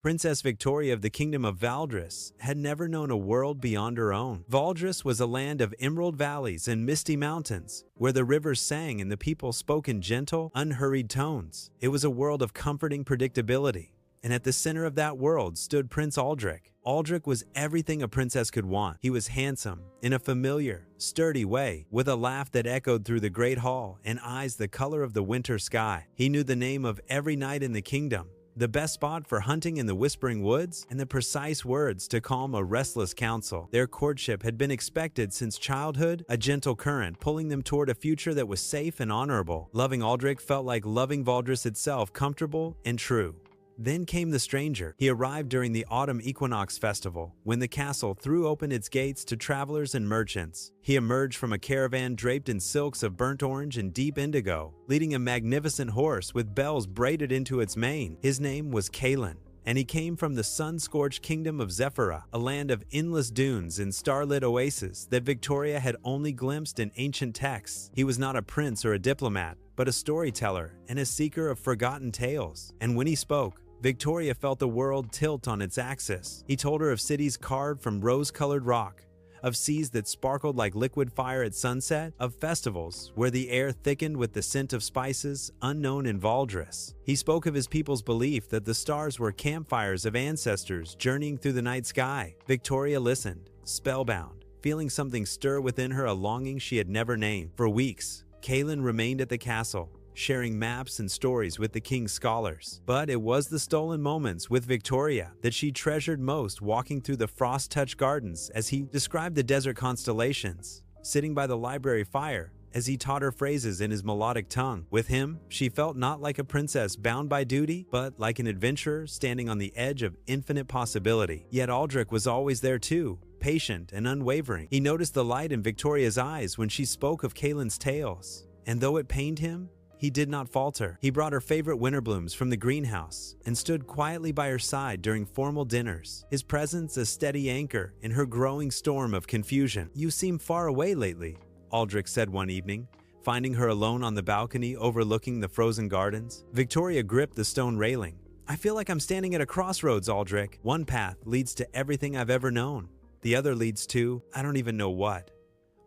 Princess Victoria of the Kingdom of Valdres had never known a world beyond her own. Valdres was a land of emerald valleys and misty mountains, where the rivers sang and the people spoke in gentle, unhurried tones. It was a world of comforting predictability, and at the center of that world stood Prince Aldrich. Aldrich was everything a princess could want. He was handsome, in a familiar, sturdy way, with a laugh that echoed through the great hall and eyes the color of the winter sky. He knew the name of every knight in the kingdom, the best spot for hunting in the whispering woods, and the precise words to calm a restless council. Their courtship had been expected since childhood, a gentle current pulling them toward a future that was safe and honorable. Loving Aldrich felt like loving Valdres itself, comfortable and true. Then came the stranger. He arrived during the autumn equinox festival, when the castle threw open its gates to travelers and merchants. He emerged from a caravan draped in silks of burnt orange and deep indigo, leading a magnificent horse with bells braided into its mane. His name was Kalen, and he came from the sun-scorched kingdom of Zephyra, a land of endless dunes and starlit oases that Victoria had only glimpsed in ancient texts. He was not a prince or a diplomat, but a storyteller and a seeker of forgotten tales. And when he spoke, Victoria felt the world tilt on its axis. He told her of cities carved from rose-colored rock, of seas that sparkled like liquid fire at sunset, of festivals where the air thickened with the scent of spices unknown in Valdres. He spoke of his people's belief that the stars were campfires of ancestors journeying through the night sky. Victoria listened, spellbound, feeling something stir within her, a longing she had never named. For weeks, Kalen remained at the castle, sharing maps and stories with the king's scholars. But it was the stolen moments with Victoria that she treasured most, walking through the frost-touched gardens as he described the desert constellations, sitting by the library fire as he taught her phrases in his melodic tongue. With him, she felt not like a princess bound by duty, but like an adventurer standing on the edge of infinite possibility. Yet Aldrich was always there too, patient and unwavering. He noticed the light in Victoria's eyes when she spoke of Kalen's tales, and though it pained him, he did not falter. He brought her favorite winter blooms from the greenhouse and stood quietly by her side during formal dinners, his presence a steady anchor in her growing storm of confusion. "You seem far away lately," Aldrich said one evening, finding her alone on the balcony overlooking the frozen gardens. Victoria gripped the stone railing. "I feel like I'm standing at a crossroads, Aldrich. One path leads to everything I've ever known. The other leads to, I don't even know what."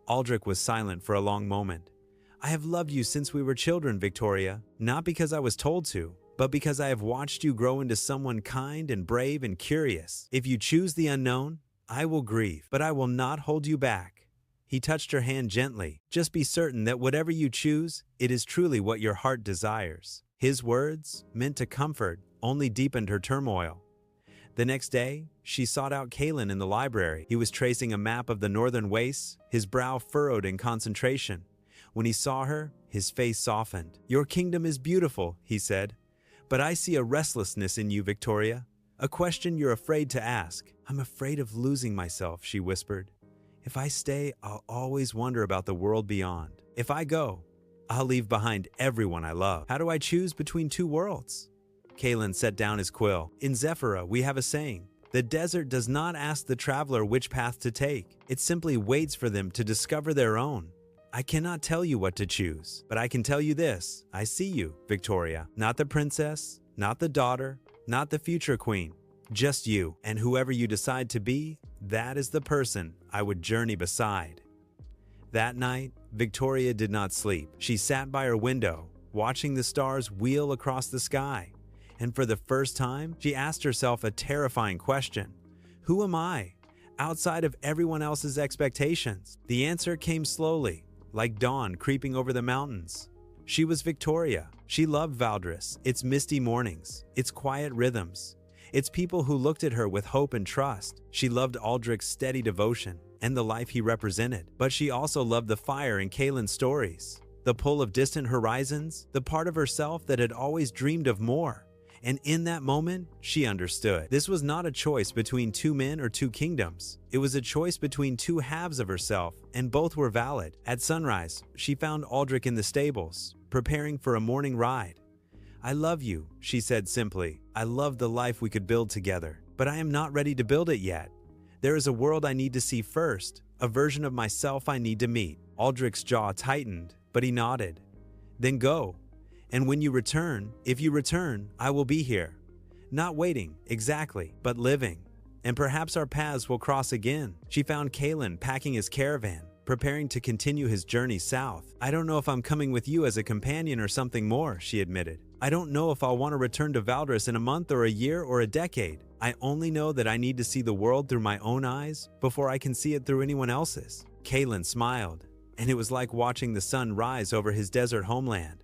Aldrich was silent for a long moment. "I have loved you since we were children, Victoria, not because I was told to, but because I have watched you grow into someone kind and brave and curious. If you choose the unknown, I will grieve, but I will not hold you back." He touched her hand gently. "Just be certain that whatever you choose, it is truly what your heart desires." His words, meant to comfort, only deepened her turmoil. The next day, she sought out Kalen in the library. He was tracing a map of the northern wastes, his brow furrowed in concentration. When he saw her, his face softened. "Your kingdom is beautiful," he said, "but I see a restlessness in you, Victoria, a question you're afraid to ask." "I'm afraid of losing myself," she whispered. "If I stay, I'll always wonder about the world beyond. If I go, I'll leave behind everyone I love. How do I choose between two worlds?" Kalen set down his quill. "In Zephyra, we have a saying. The desert does not ask the traveler which path to take. It simply waits for them to discover their own. I cannot tell you what to choose, but I can tell you this. I see you, Victoria. Not the princess, not the daughter, not the future queen. Just you, and whoever you decide to be, that is the person I would journey beside." That night, Victoria did not sleep. She sat by her window, watching the stars wheel across the sky. And for the first time, she asked herself a terrifying question. Who am I, outside of everyone else's expectations? The answer came slowly, like dawn creeping over the mountains. She was Victoria. She loved Valdres, its misty mornings, its quiet rhythms, its people who looked at her with hope and trust. She loved Aldrich's steady devotion and the life he represented. But she also loved the fire in Kalen's stories, the pull of distant horizons, the part of herself that had always dreamed of more. And in that moment, she understood. This was not a choice between two men or two kingdoms. It was a choice between two halves of herself, and both were valid. At sunrise, she found Aldrich in the stables, preparing for a morning ride. "I love you," she said simply. "I love the life we could build together, but I am not ready to build it yet. There is a world I need to see first, a version of myself I need to meet." Aldrich's jaw tightened, but he nodded. "Then go. And when you return, if you return, I will be here. Not waiting, exactly, but living. And perhaps our paths will cross again. She found Kalen packing his caravan, preparing to continue his journey south. I don't know if I'm coming with you as a companion or something more, she admitted. I don't know if I'll want to return to Valdres in a month or a year or a decade. I only know that I need to see the world through my own eyes before I can see it through anyone else's. Kalen smiled, and it was like watching the sun rise over his desert homeland.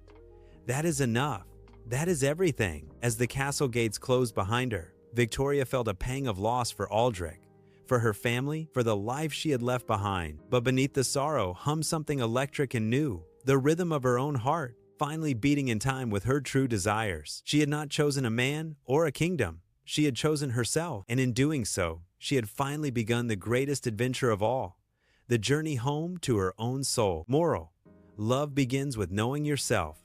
That is enough. That is everything. As the castle gates closed behind her, Victoria felt a pang of loss for Aldrich, for her family, for the life she had left behind. But beneath the sorrow hummed something electric and new, the rhythm of her own heart, finally beating in time with her true desires. She had not chosen a man or a kingdom. She had chosen herself, and in doing so, she had finally begun the greatest adventure of all, the journey home to her own soul. Moral: love begins with knowing yourself.